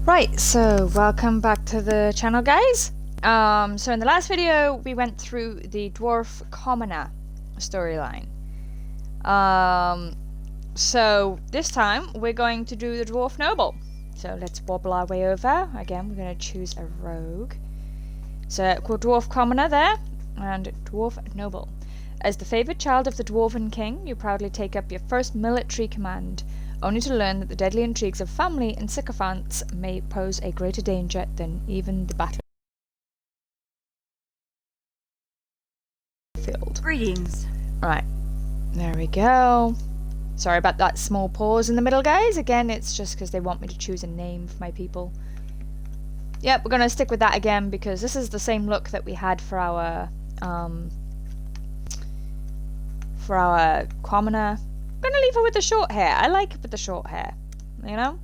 Right, so welcome back to the channel, guys. So in the last video we went through the Dwarf Commoner storyline. So this time we're going to do the Dwarf Noble. So let's wobble our way over. Again, we're going to choose a rogue. So Dwarf Commoner there, and Dwarf Noble. As the favoured child of the Dwarven King, you proudly take up your first military command, only to learn that the deadly intrigues of family and sycophants may pose a greater danger than even the battlefield. Greetings. Right, there we go. Sorry about that small pause in the middle, guys. Again, it's just because they want me to choose a name for my people. Yep, we're going to stick with that again because this is the same look that we had for our commoner. I'm gonna leave her with the short hair. I like it with the short hair. You know?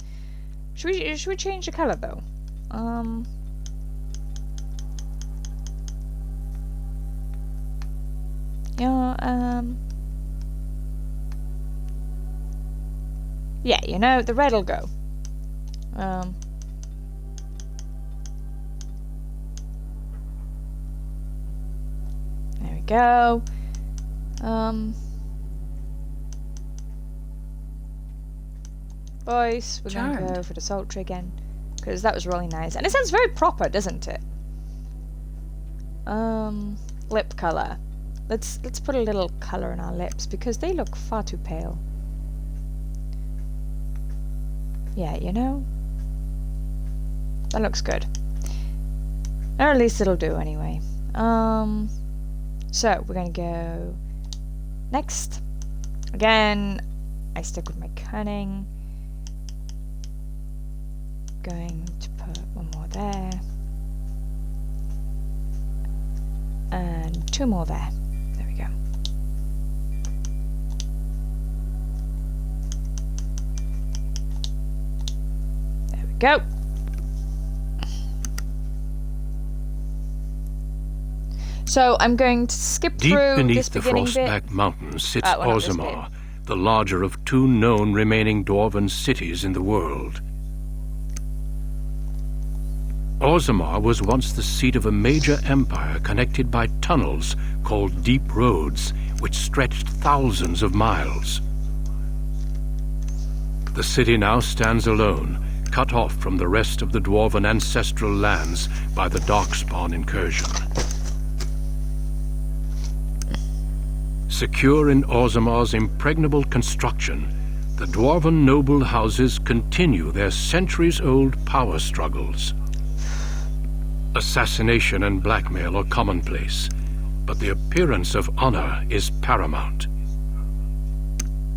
Should we change the colour though? Yeah, you know, the red'll go. There we go. Voice, we're going to go for the sultry again, because that was really nice. And it sounds very proper, doesn't it? Lip colour. Let's put a little colour in our lips, because they look far too pale. Yeah, you know? That looks good. Or at least it'll do anyway. So, we're going to go next. Again, I stick with my cunning. Going to put one more there. And two more there. There we go. There we go. So I'm going to skip through this beginning bit. Deep beneath the Frostback Mountains sits Orzammar, the larger of two known remaining dwarven cities in the world. Orzammar was once the seat of a major empire connected by tunnels called deep roads, which stretched thousands of miles. The city now stands alone, cut off from the rest of the dwarven ancestral lands by the Darkspawn incursion. Secure in Orzammar's impregnable construction, the dwarven noble houses continue their centuries-old power struggles. Assassination and blackmail are commonplace, but the appearance of honor is paramount.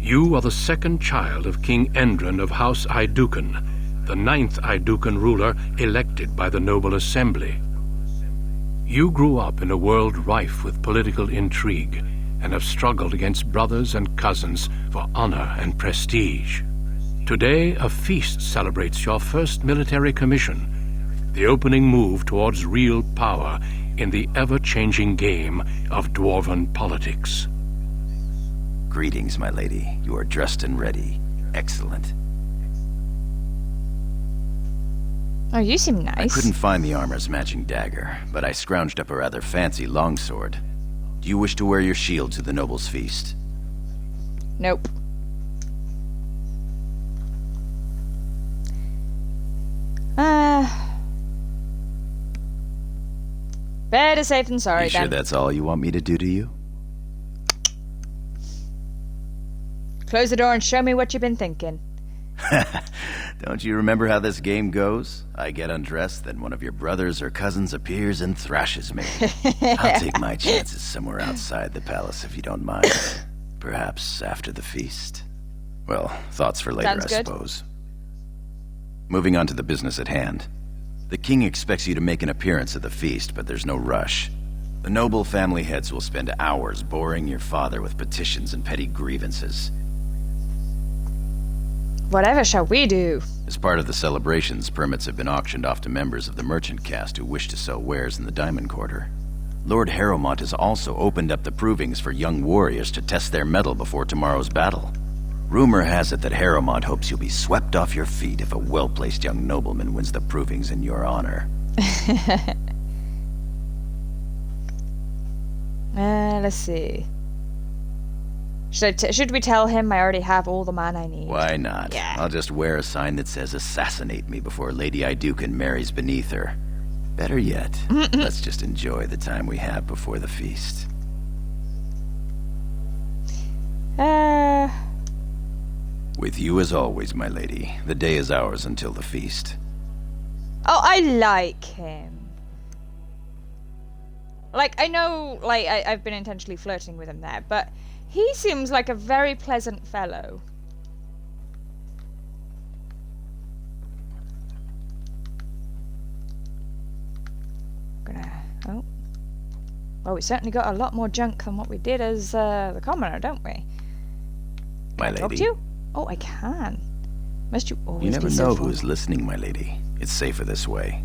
You are the second child of King Endrin of House Aeducan, the 9th Aeducan ruler elected by the Noble Assembly. You grew up in a world rife with political intrigue, and have struggled against brothers and cousins for honor and prestige. Today, a feast celebrates your first military commission, the opening move towards real power in the ever-changing game of dwarven politics. Greetings, my lady. You are dressed and ready. Excellent. Oh, you seem nice. I couldn't find the armor's matching dagger, but I scrounged up a rather fancy longsword. Do you wish to wear your shield to the noble's feast? Nope. Better safe than sorry, you then. Sure that's all you want me to do to you? Close the door and show me what you've been thinking. Don't you remember how this game goes? I get undressed, then one of your brothers or cousins appears and thrashes me. I'll take my chances somewhere outside the palace if you don't mind. Perhaps after the feast. Well, thoughts for later, I suppose. Moving on to the business at hand. The king expects you to make an appearance at the feast, but there's no rush. The noble family heads will spend hours boring your father with petitions and petty grievances. Whatever shall we do? As part of the celebrations, permits have been auctioned off to members of the merchant caste who wish to sell wares in the Diamond Quarter. Lord Harrowmont has also opened up the provings for young warriors to test their mettle before tomorrow's battle. Rumor has it that Harrowmont hopes you'll be swept off your feet if a well-placed young nobleman wins the provings in your honor. Let's see. Should we tell him I already have all the man I need? Why not? Yeah. I'll just wear a sign that says assassinate me before Lady Iduken marries beneath her. Better yet, let's just enjoy the time we have before the feast. With you as always, my lady. The day is ours until the feast. Oh, I like him. Like, I know, like, I've been intentionally flirting with him there, but he seems like a very pleasant fellow. Oh. Well, we certainly got a lot more junk than what we did as the commoner, don't we? My Can I talk to lady. you? Oh, I can. Must you always You never be so know formal? who's listening, my lady. It's safer this way.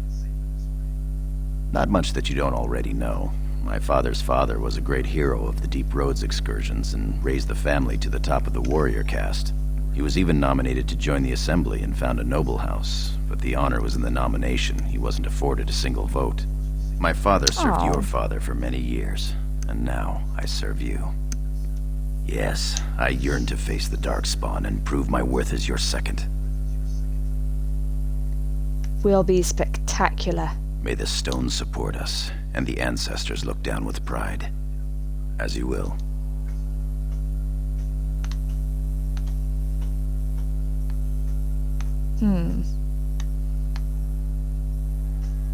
Not much that you don't already know. My father's father was a great hero of the Deep Roads excursions and raised the family to the top of the warrior caste. He was even nominated to join the assembly and found a noble house, but the honor was in the nomination. He wasn't afforded a single vote. My father served Aw. your father for many years, and now I serve you. Yes, I yearn to face the Darkspawn and prove my worth as your second. Will be spectacular. May the stones support us, and the ancestors look down with pride. As you will.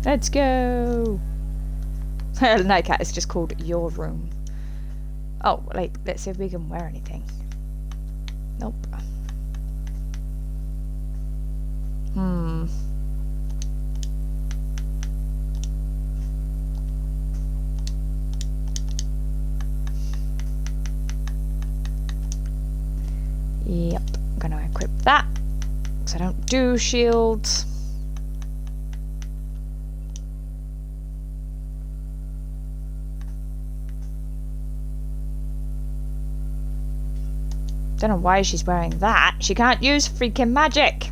Let's go. Nightcat is just called your room. Oh, like, let's see if we can wear anything. Nope. Yep, I'm gonna equip that. Because I don't do shields. Don't know why she's wearing that. She can't use freaking magic.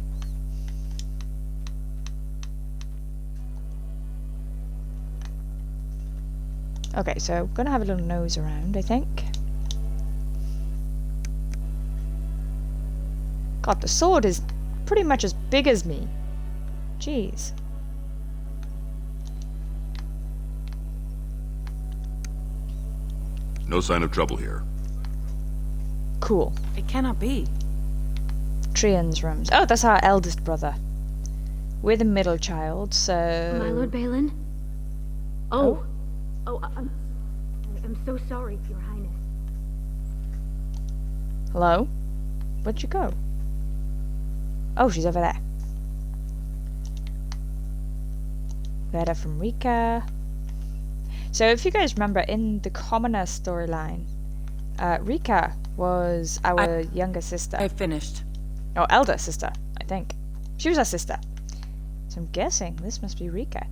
Okay, so I'm gonna have a little nose around, I think. God, the sword is pretty much as big as me. Jeez. No sign of trouble here. Cool. It cannot be. Trian's rooms. Oh, that's our eldest brother. We're the middle child, so... My Lord Balin? I'm so sorry, Your Highness. Hello? Where'd you go? Oh, she's over there. Letter from Rika. So if you guys remember, in the commoner storyline, Rika was our younger sister. I finished. Or elder sister, I think. She was our sister. So I'm guessing this must be Rika.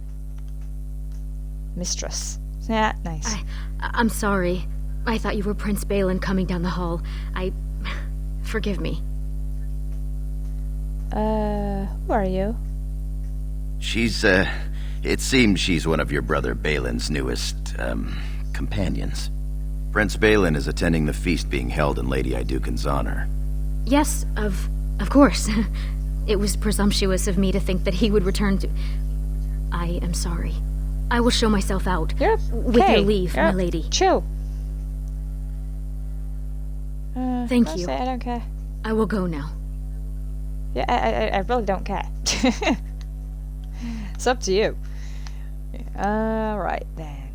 Mistress. Yeah, nice. I'm sorry. I thought you were Prince Balin coming down the hall. Forgive me. Who are you? It seems she's one of your brother Balin's newest, companions. Prince Balin is attending the feast being held in Lady Iduken's honor. Yes, of course. It was presumptuous of me to think that he would return to... I am sorry. I will show myself out. You're okay. With your leave, my lady. Chill. Thank I'll you. say I don't care. I will go now. Yeah, I really don't care. It's up to you. Alright then.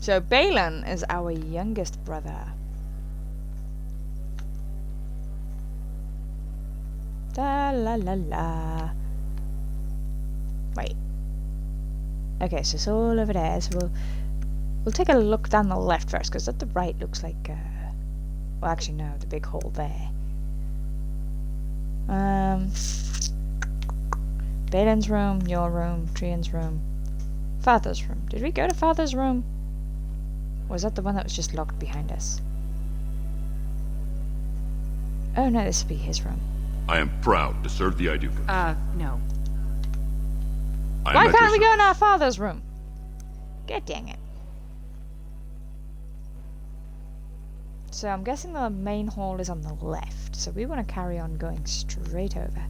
So Balin is our youngest brother. Da la la la. Wait. Okay, so it's all over there. So we'll take a look down the left first, because at the right looks like well, actually no, the big hole there. Balin's room, your room, Trian's room, Father's room. Did we go to Father's room? Or was that the one that was just locked behind us? Oh no, this would be his room. I am proud to serve the Iduka. No. Why can't we go in our father's room? God dang it. So I'm guessing the main hall is on the left, so we want to carry on going straight over.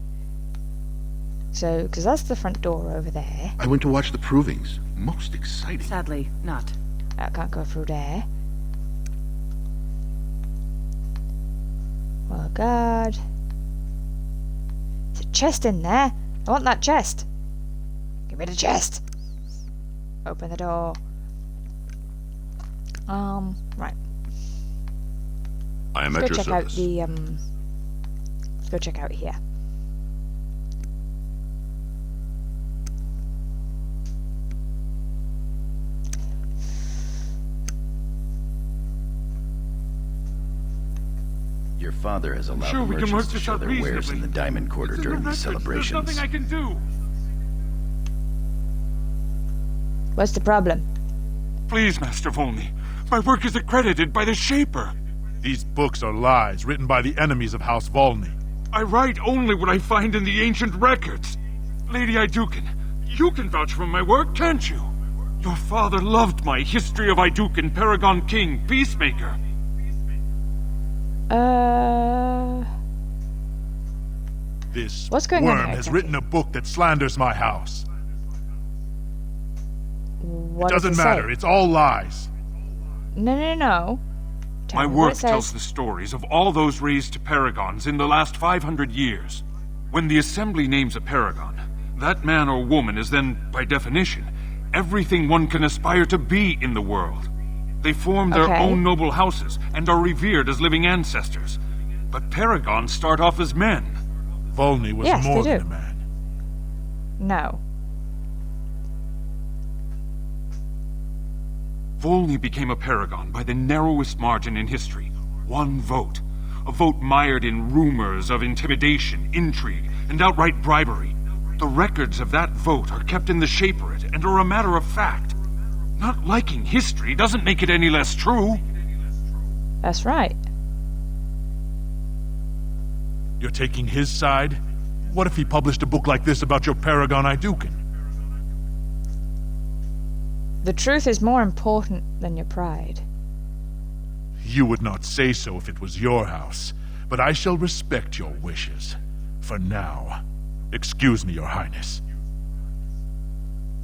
So, because that's the front door over there. I went to watch the provings. Most exciting. Sadly, not. I can't go through there. Oh god. There's a chest in there. I want that chest. Give me the chest. Open the door. Right. I am Let's at go your check out service. the let's go check out here. Your father has allowed Sure, the we can merchants work to this show out their wares in reasonably. the Diamond Quarter It's in during the these records. There's celebrations. nothing I can do. What's the problem? Please, Master Volney. My work is accredited by the Shaper. These books are lies written by the enemies of House Volney. I write only what I find in the ancient records. Lady Iduken, you can vouch for my work, can't you? Your father loved my History of Iduken, Paragon King, Peacemaker. This What's going on worm here has exactly? written a book that slanders my house. What Doesn't does it matter, say? it's all lies. No. Tell My me what work it tells says. the stories of all those raised to paragons in the last 500 years. When the Assembly names a paragon, that man or woman is then, by definition, everything one can aspire to be in the world. They form their Okay. own noble houses and are revered as living ancestors. But paragons start off as men. Volney was Yes, more they than do. a man. No. Volney became a paragon by the narrowest margin in history. One vote. A vote mired in rumors of intimidation, intrigue, and outright bribery. The records of that vote are kept in the Shaperate and are a matter of fact. Not liking history doesn't make it any less true. That's right. You're taking his side? What if he published a book like this about your paragon Iduken? The truth is more important than your pride. You would not say so if it was your house, but I shall respect your wishes. For now. Excuse me, Your Highness.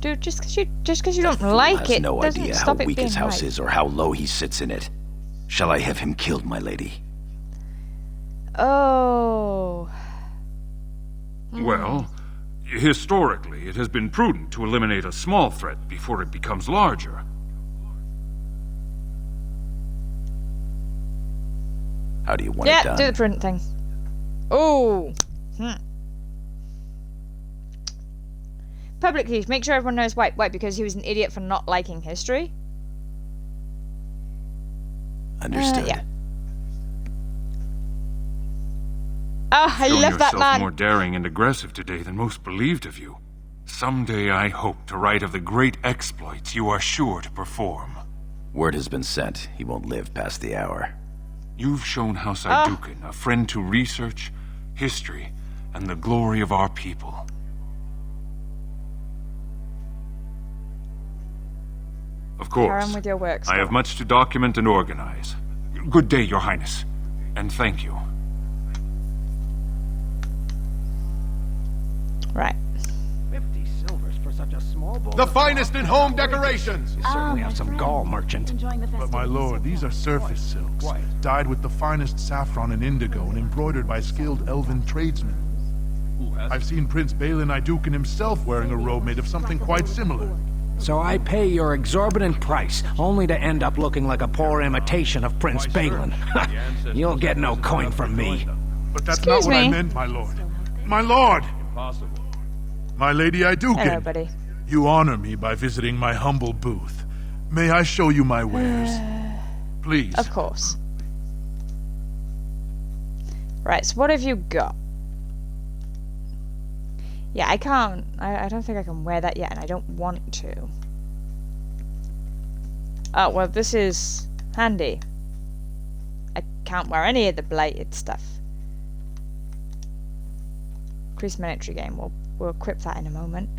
Dude, just because you don't Fool like has it no doesn't idea how stop it weak being his house right. is or how low he sits in it. Shall I have him killed, my lady? Oh. Well, historically, it has been prudent to eliminate a small threat before it becomes larger. How do you want it Yeah, done? do the print thing. Oh. Publicly, make sure everyone knows why. Why? Because he was an idiot for not liking history? Understood. Yeah. Oh, I Shown love that yourself man. more daring and aggressive today than most believed of you. Someday I hope to write of the great exploits you are sure to perform. Word has been sent. He won't live past the hour. You've shown House Iduken a friend to research, history, and the glory of our people. Of Carry course, on with your work, I have Scott. much to document and organize. Good day, Your Highness, and thank you. Right. 50 silvers for such a small bowl. The finest in home decorations! You certainly have some gall, merchant. But my lord, these are surface silks, dyed with the finest saffron and indigo and embroidered by skilled elven tradesmen. I've seen Prince Balin Iduken himself wearing a robe made of something quite similar. So I pay your exorbitant price, only to end up looking like a poor imitation of Prince Balin. You'll get no coin from me. But that's Excuse not what I me. meant, my lord. My lord! My lady Iduken, Hello, buddy. you honor me by visiting my humble booth. May I show you my wares? Please. Of course. Right, so what have you got? Yeah, I can't. I don't think I can wear that yet, and I don't want to. Oh, well, this is handy. I can't wear any of the blighted stuff. Increase military gain. We'll equip that in a moment.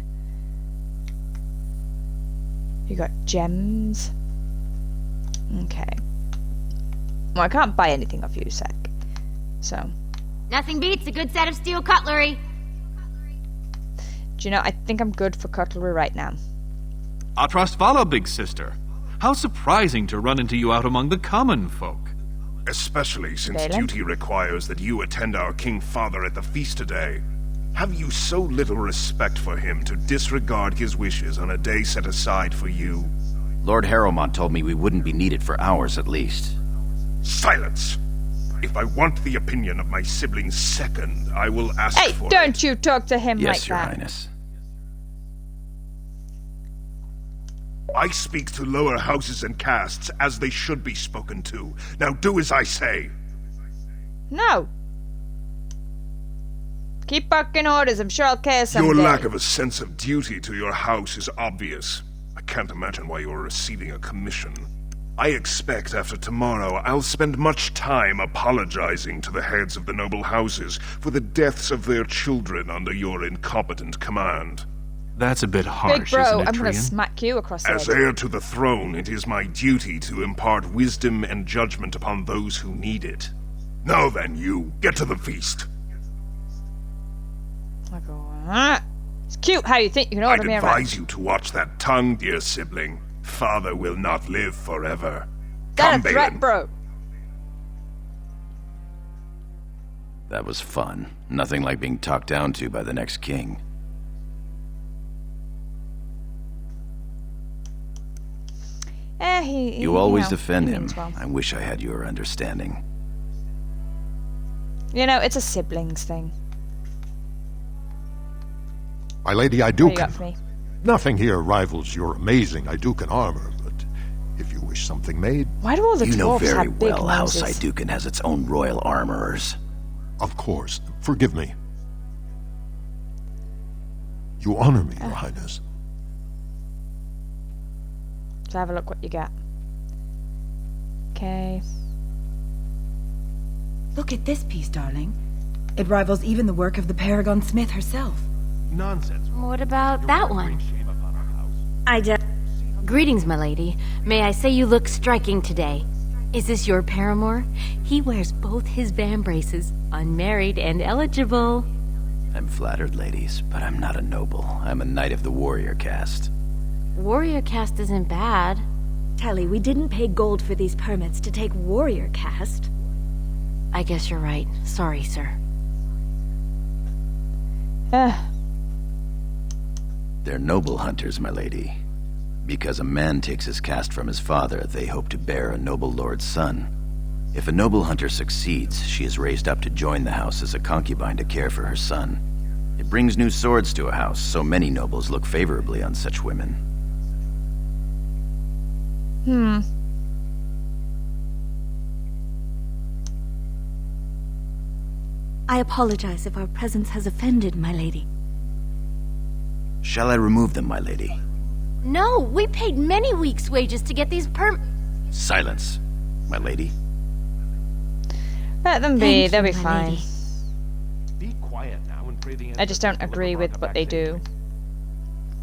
You got gems. Okay. Well, I can't buy anything off you, Sec. So. Nothing beats a good set of steel cutlery. Do you know, I think I'm good for cutlery right now. Atrastvala, big sister. How surprising to run into you out among the common folk. Especially since Balin? duty requires that you attend our King Father at the feast today. Have you so little respect for him to disregard his wishes on a day set aside for you? Lord Harrowmont told me we wouldn't be needed for hours at least. Silence! If I want the opinion of my siblings second, I will ask Hey, for don't it. you talk to him Yes, like Your that. Highness. I speak to lower houses and castes as they should be spoken to. Now do as I say. No. Keep barking orders. I'm sure I'll care someday. Your lack of a sense of duty to your house is obvious. I can't imagine why you are receiving a commission. I expect after tomorrow I'll spend much time apologizing to the heads of the noble houses for the deaths of their children under your incompetent command. That's a bit harsh, Big bro, isn't it, I'm gonna Trian? smack you across the As head. heir to the throne, it is my duty to impart wisdom and judgment upon those who need it. Now then, you, get to the feast. I go, "Ah." It's cute how you think you can order I'd me advise around. you to watch that tongue, dear sibling. Father will not live forever. That a Come, threat, Balin. bro. That was fun. Nothing like being talked down to by the next king. You always defend he him. means well. I wish I had your understanding. You know, it's a siblings thing. My Lady What do you got Iduken, for me? nothing here rivals your amazing Iduken armor, but if you wish something made, Why do all the You know dwarves very have big well House noses? Iduken has its own royal armorers. of course, forgive me. You honor me, Your Highness. Let's have a look what you got. Okay. Look at this piece, darling. It rivals even the work of the Paragon Smith herself. Nonsense. What about that one? Shame upon our house. I just... Greetings, my lady. May I say you look striking today. Is this your paramour? He wears both his vambraces, unmarried and eligible. I'm flattered, ladies, but I'm not a noble. I'm a knight of the warrior caste. Warrior caste isn't bad. Telly, we didn't pay gold for these permits to take warrior caste. I guess you're right. Sorry, sir. They're noble hunters, my lady. Because a man takes his caste from his father, they hope to bear a noble lord's son. If a noble hunter succeeds, she is raised up to join the house as a concubine to care for her son. It brings new swords to a house, so many nobles look favorably on such women. I apologize if our presence has offended, my lady. Shall I remove them, my lady? No, we paid many weeks' wages to get these Silence, my lady. Let them be. Thank you, They'll be my fine. lady. Be quiet now and pray the I just don't Empress will agree deliver with Rana what back they safely.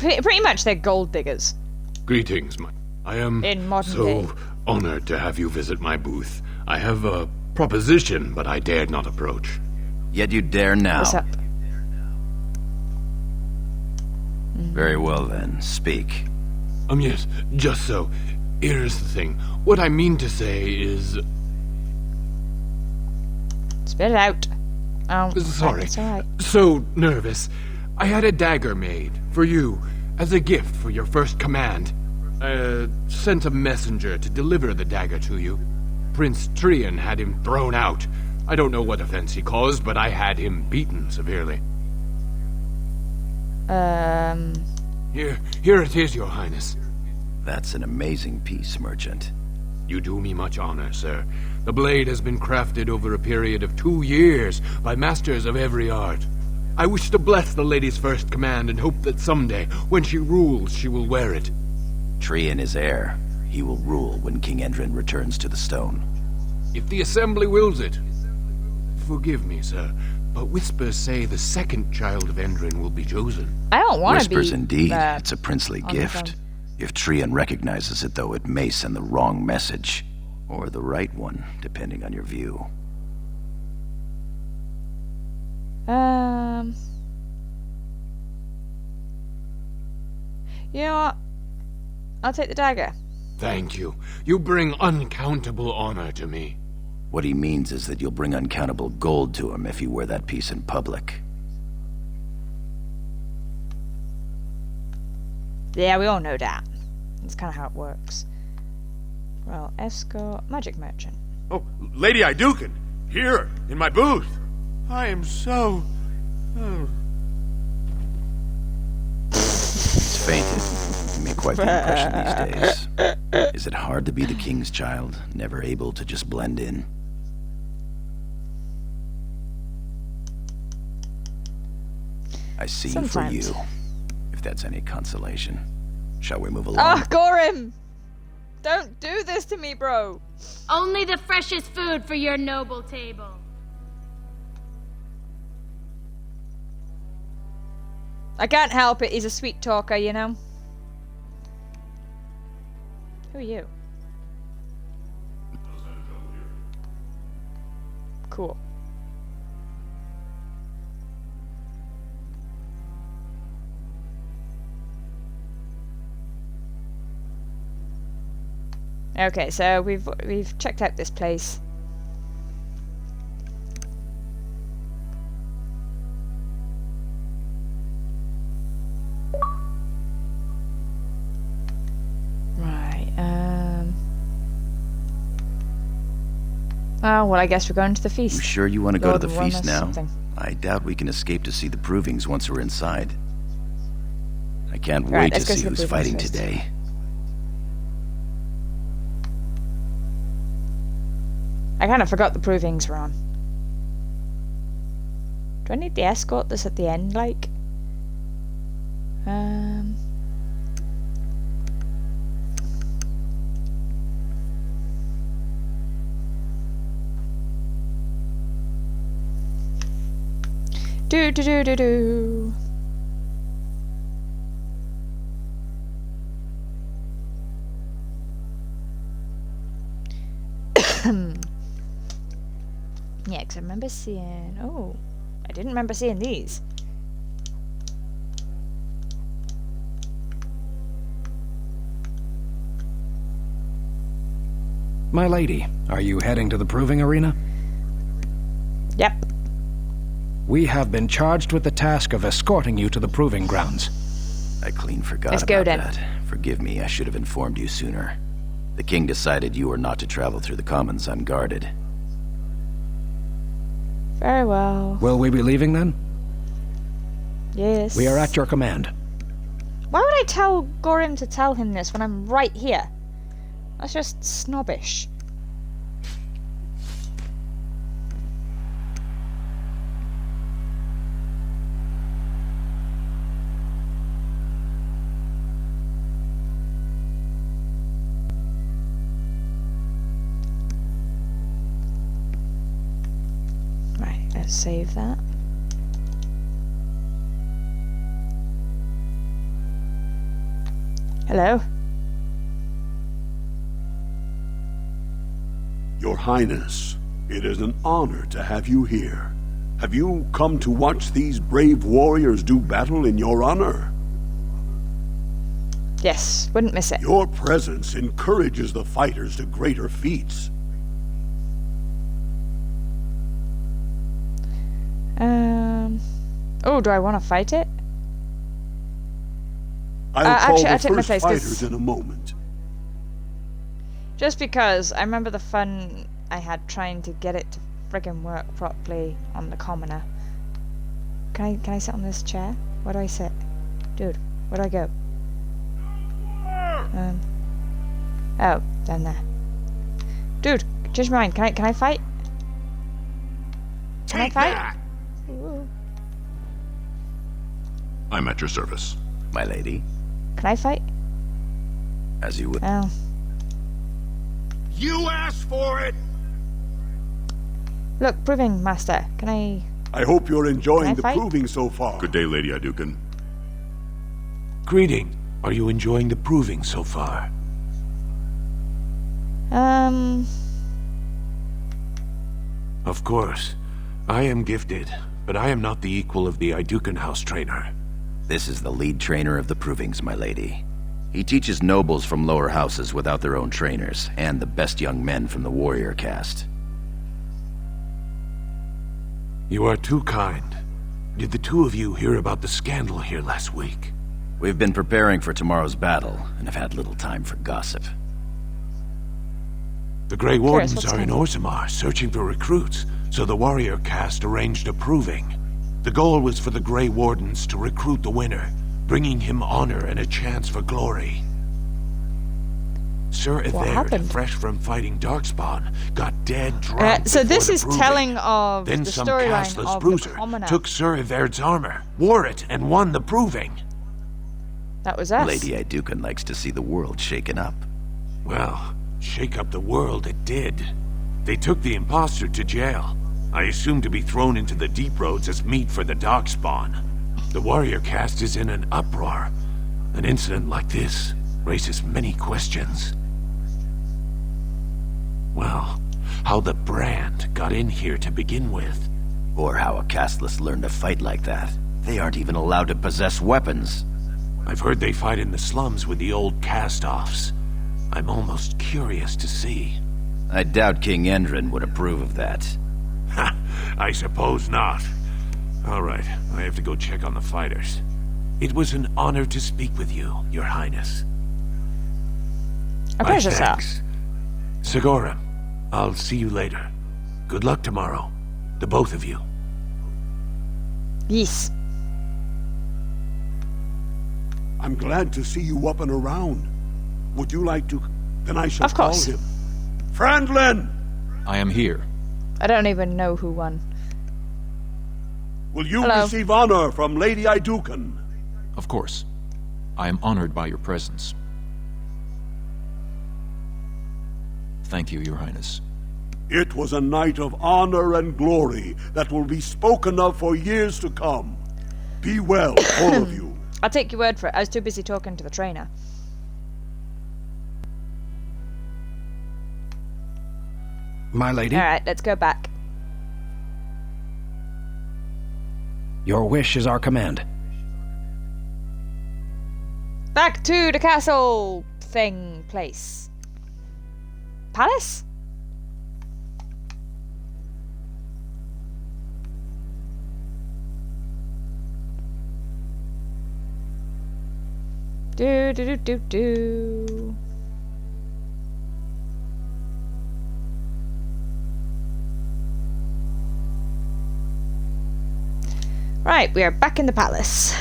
do. Pretty much they're gold diggers. Greetings, I am In modern so day. honored to have you visit my booth. I have a proposition, but I dared not approach. Yet you dare now. What's up? Very well then, speak. Yes, just so. Here's the thing. What I mean to say is... Spit it out. Oh, Sorry. It's alright. So nervous. I had a dagger made for you as a gift for your first command. Sent a messenger to deliver the dagger to you. Prince Trian had him thrown out. I don't know what offense he caused, but I had him beaten severely. Here it is, Your Highness. That's an amazing piece, merchant. You do me much honor, sir. The blade has been crafted over a period of 2 years by masters of every art. I wish to bless the lady's first command and hope that someday, when she rules, she will wear it. Trian is heir. He will rule when King Endrin returns to the stone. If the assembly wills it. Forgive me, sir, But whispers say the second child of Endrin will be chosen. I don't want to be... Whispers indeed. It's a princely gift. If Trian recognizes it, though, it may send the wrong message. Or the right one, depending on your view. You know what? I'll take the dagger. Thank you. You bring uncountable honor to me. What he means is that you'll bring uncountable gold to him if you wear that piece in public. Yeah, we all know that. That's kind of how it works. Well, escort, magic merchant. Oh, Lady Iduken, here, in my booth. I am so... He's fainted. You make quite the impression these days. Is it hard to be the king's child, never able to just blend in? I see you for you, if that's any consolation. Shall we move along? Ah, Gorim! Don't do this to me, bro! Only the freshest food for your noble table. I can't help it, he's a sweet talker, you know? Who are you? Cool. Okay, so we've checked out this place. Right, oh, well, I guess we're going to the feast. You sure you want to go to the Lord feast now? something. I doubt we can escape to see the provings once we're inside. I can't Right, wait to let's go see to the who's provings fighting first. today. I kind of forgot the provings were on. Do I need the escort that's at the end, like? Do do do do do. Yeah, because I remember seeing... Oh, I didn't remember seeing these. My lady, are you heading to the proving arena? Yep. We have been charged with the task of escorting you to the proving grounds. I clean forgot Let's go, about then. that. Forgive me, I should have informed you sooner. The king decided you were not to travel through the commons unguarded. Very well. Will we be leaving then? Yes. We are at your command. Why would I tell Gorim to tell him this when I'm right here? That's just snobbish. Right, let's save that. Hello? Your Highness, it is an honor to have you here. Have you come to watch these brave warriors do battle in your honor? Yes, wouldn't miss it. Your presence encourages the fighters to greater feats. Oh, do I want to fight it? I'll call actually, the I took my first place 'cause- fighters in a moment. Just because I remember the fun I had trying to get it to friggin' work properly on the commoner. Can I sit on this chair? Where do I sit? Dude, where do I go? Oh, down there. Dude, change my mind. Can I fight? Can I fight? Ooh. I'm at your service. My lady, Can I fight? as you would. Oh. You asked for it! Look, proving master. Can I I hope you're enjoying Can I the fight? proving so far. Good day, Lady Iduken. Greeting. Are you enjoying the proving so far? Of course. I am gifted, but I am not the equal of the Iduken House trainer. This is the lead trainer of the provings, my lady. He teaches nobles from lower houses without their own trainers, and the best young men from the warrior caste. You are too kind. Did the two of you hear about the scandal here last week? We've been preparing for tomorrow's battle, and have had little time for gossip. The Grey Wardens what's are in going on? Orzammar searching for recruits, so the warrior caste arranged a proving. The goal was for the Grey Wardens to recruit the winner, bringing him honor and a chance for glory. Sir Etherd, happened? fresh from fighting Darkspawn, got dead drunk So before this the is proving. telling of Then the some storyline castless of the bruiser commoner. took Sir Etherd's armor, wore it, and won the proving. That was us. Lady Iduken likes to see the world shaken up. Well, shake up the world it did. They took the imposter to jail. I assume to be thrown into the deep roads as meat for the Darkspawn. The warrior caste is in an uproar. An incident like this raises many questions. Well, how the brand got in here to begin with. Or how a casteless learned to fight like that. They aren't even allowed to possess weapons. I've heard they fight in the slums with the old cast-offs. I'm almost curious to see. I doubt King Endrin would approve of that. Ha! I suppose not. All right, I have to go check on the fighters. It was an honor to speak with you, Your Highness. A My pleasure, sir. thanks. Segura, I'll see you later. Good luck tomorrow, the both of you. Yes. I'm glad to see you up and around. Would you like to... Then I shall Of course. call him. Franklin! I am here. I don't even know who won. Will you Hello. receive honor from Lady Iduken? Of course. I am honored by your presence. Thank you, Your Highness. It was a night of honor and glory that will be spoken of for years to come. Be well, all of you. I'll take your word for it. I was too busy talking to the trainer. My lady, Alright, let's go back. your wish is our command. Back to the castle thing place. Palace? Do do do do do. Right, we are back in the palace.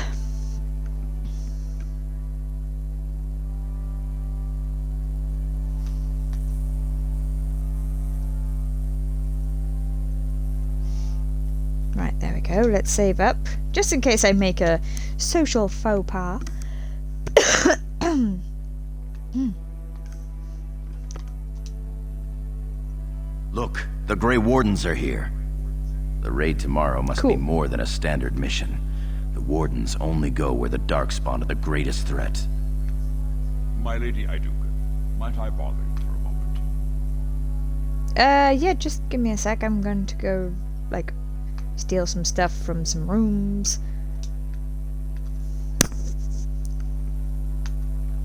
Right, there we go. Let's save up. Just in case I make a social faux pas. Look, the Grey Wardens are here. The raid tomorrow must be more than a standard mission. The Wardens only go where the Darkspawn are the greatest threat. My Lady Iduken, might I bother you for a moment? Yeah, just give me a sec. I'm going to go, like, steal some stuff from some rooms.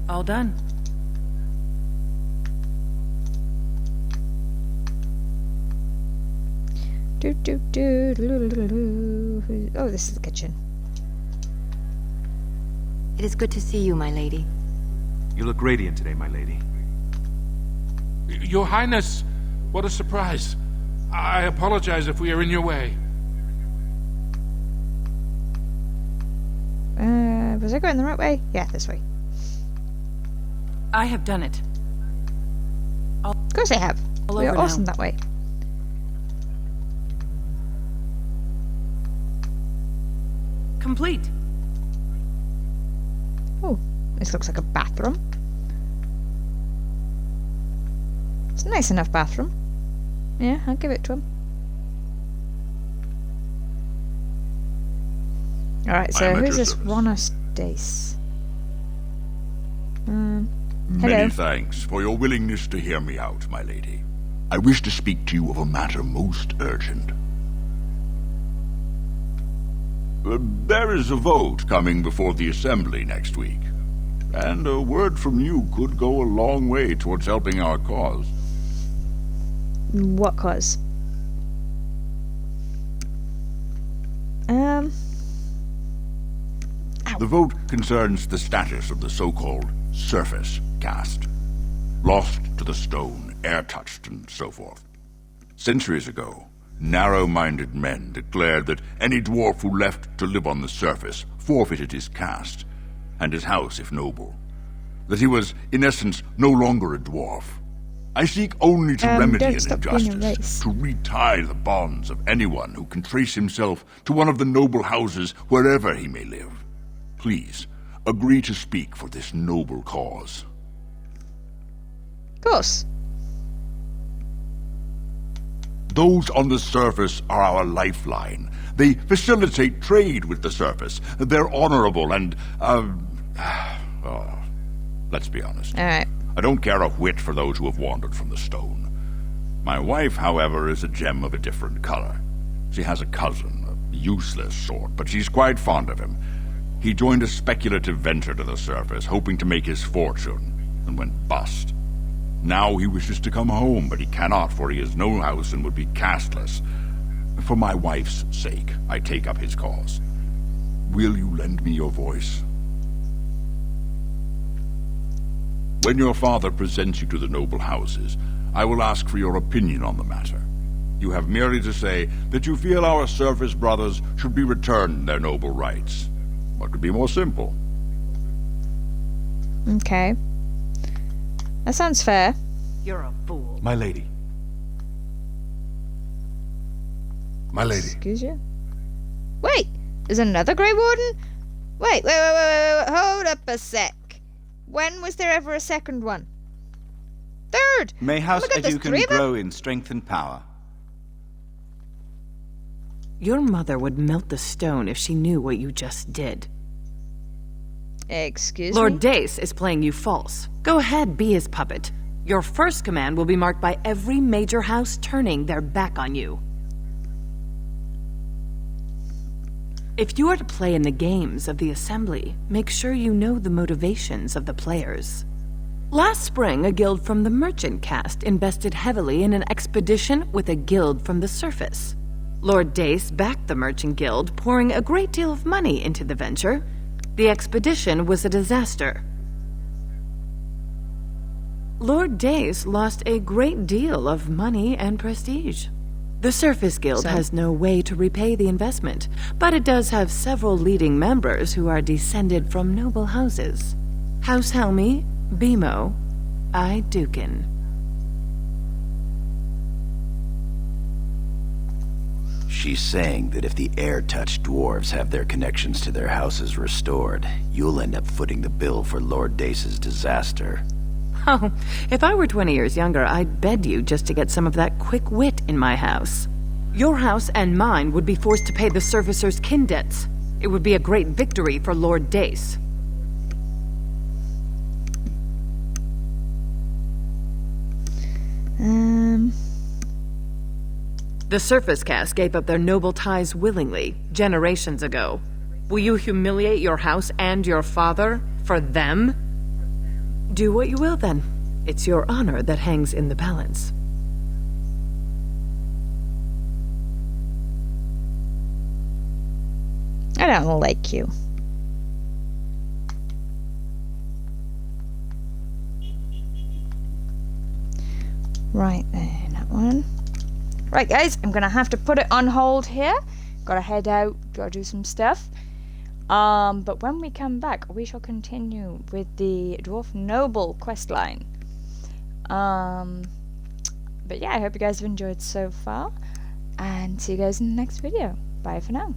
All done. Do do do do do do. Oh, this is the kitchen. It is good to see you, my lady. You look radiant today, my lady. Your Highness, what a surprise. I apologize if we are in your way. Was I going the right way? Yeah, this way. I have done it. Of course I have. All We are over now. awesome that way. Complete. Oh, this looks like a bathroom. It's a nice enough bathroom. Yeah, I'll give it to him. Alright, so who's this Ronos Dace? Hello. Many thanks for your willingness to hear me out, my lady. I wish to speak to you of a matter most urgent. There is a vote coming before the Assembly next week, and a word from you could go a long way towards helping our cause. What cause? The vote concerns the status of the so-called surface caste. Lost to the stone, air-touched, and so forth. Centuries ago, narrow-minded men declared that any dwarf who left to live on the surface forfeited his caste, and his house if noble. That he was, in essence, no longer a dwarf. I seek only to remedy an injustice, to retie the bonds of anyone who can trace himself to one of the noble houses wherever he may live. Please, agree to speak for this noble cause. Of course. Those on the surface are our lifeline. They facilitate trade with the surface. They're honorable and, let's be honest. All right. I don't care a whit for those who have wandered from the stone. My wife, however, is a gem of a different color. She has a cousin, a useless sort, but she's quite fond of him. He joined a speculative venture to the surface, hoping to make his fortune, and went bust. Now he wishes to come home, but he cannot, for he has no house and would be casteless. For my wife's sake, I take up his cause. Will you lend me your voice? When your father presents you to the noble houses, I will ask for your opinion on the matter. You have merely to say that you feel our surface brothers should be returned their noble rights. What could be more simple? Okay. That sounds fair. You're a fool. My lady. My lady. Excuse you? Wait! There's another Grey Warden? Wait, hold up a sec. When was there ever a second one? Third! May House there's Educan three of them? grow in strength and power. Your mother would melt the stone if she knew what you just did. Excuse Lord me? Dace is playing you false. Go ahead, be his puppet. Your first command will be marked by every major house turning their back on you. If you are to play in the games of the Assembly, make sure you know the motivations of the players. Last spring, a guild from the Merchant caste invested heavily in an expedition with a guild from the surface. Lord Dace backed the Merchant Guild, pouring a great deal of money into the venture. The expedition was a disaster. Lord Dace lost a great deal of money and prestige. The Surface Guild has no way to repay the investment, but it does have several leading members who are descended from noble houses. House Helmi, Bimo, Iduken. She's saying that if the air-touched dwarves have their connections to their houses restored, you'll end up footing the bill for Lord Dace's disaster. Oh, if I were 20 years younger, I'd bed you just to get some of that quick wit in my house. Your house and mine would be forced to pay the Surfacer's kin debts. It would be a great victory for Lord Dace. The Surface caste gave up their noble ties willingly, generations ago. Will you humiliate your house and your father for them? Do what you will, then. It's your honor that hangs in the balance. I don't like you. Right then, that one. Right, guys, I'm gonna have to put it on hold here. Gotta head out, gotta do some stuff. But when we come back, we shall continue with the Dwarf Noble questline. But yeah, I hope you guys have enjoyed so far, and see you guys in the next video. Bye for now.